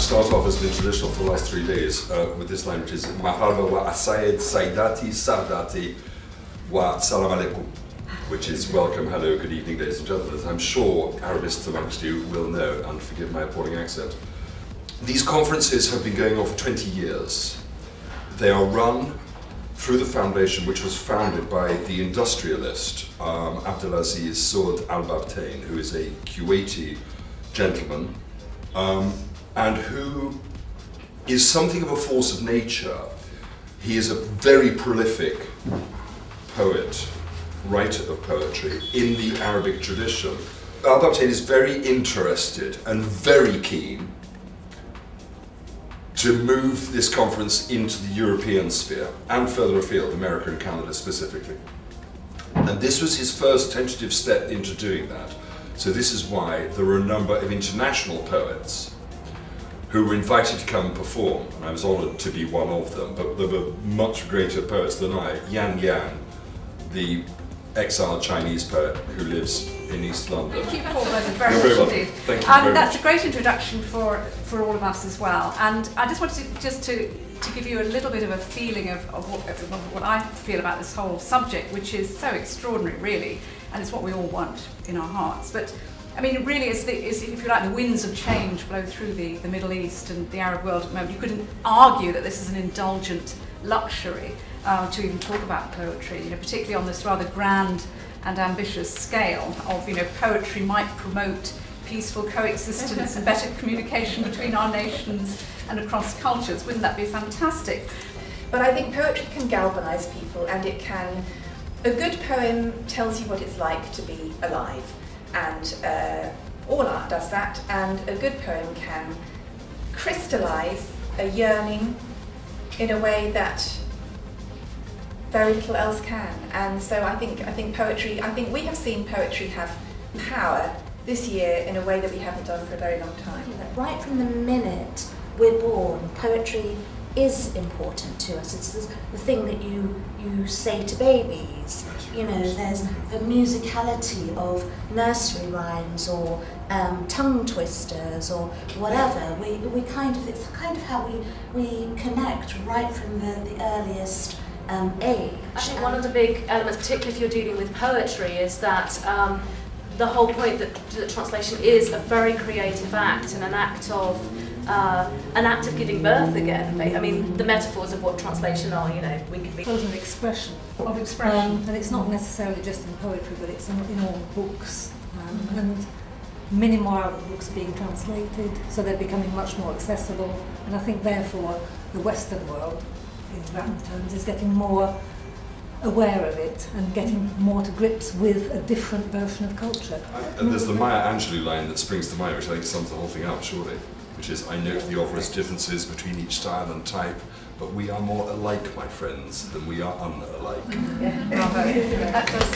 start off as been traditional for the last 3 days with this line, which is Marhaba wa asayed saidati sardati wa salam alaikum, which is welcome, hello, good evening, ladies and gentlemen, as I'm sure Arabists amongst you will know, and forgive my appalling accent. These conferences have been going on for 20 years. They are run through the foundation which was founded by the industrialist Abdelaziz Soud Al-Babtain, who is a Kuwaiti gentleman, and who is something of a force of nature. He is a very prolific poet, writer of poetry in the Arabic tradition. Al-Babtain is very interested and very keen to move this conference into the European sphere and further afield, America and Canada specifically. And this was his first tentative step into doing that. So this is why there were a number of international poets who were invited to come and perform, and I was honoured to be one of them, but there were much greater poets than I. Yan Yan, the exiled Chinese poet who lives in East London. Thank you, Paul, that's very You're very much welcome. indeed. Thank you very That's much. a great introduction for all of us as well. And I just wanted to give you a little bit of a feeling of what I feel about this whole subject, which is so extraordinary, really, and it's what we all want in our hearts. But I mean, it really is if you like, the winds of change blow through the Middle East and the Arab world at the moment. You couldn't argue that this is an indulgent luxury to even talk about poetry, particularly on this rather grand and ambitious scale of, poetry might promote peaceful coexistence and better communication between our nations and across cultures. Wouldn't that be fantastic? But I think poetry can galvanise people, and it can. A good poem tells you what it's like to be alive, and all art does that. And a good poem can crystallise a yearning in a way that very little else can. And so I think poetry. I think we have seen poetry have power this year in a way that we haven't done for a very long time. Right from the minute we're born, poetry is important to us. It's the thing that you say to babies. There's the musicality of nursery rhymes or tongue twisters or whatever. It's kind of how we connect right from the earliest age. I think one of the big elements, particularly if you're dealing with poetry, is that the whole point that translation is a very creative act and an act of giving birth again. I mean, the metaphors of what translation are, we could be. Sort of an expression. Of expression. And it's not necessarily just in poetry, but it's in all books. And many more Arabic books are being translated, so they're becoming much more accessible. And I think therefore the Western world, in Latin terms, is getting more aware of it and getting more to grips with a different version of culture. And there's the Maya Angelou line that springs to mind, which I think sums the whole thing up, surely, which is, I note the obvious differences between each style and type, but we are more alike, my friends, than we are unalike. Bravo. That does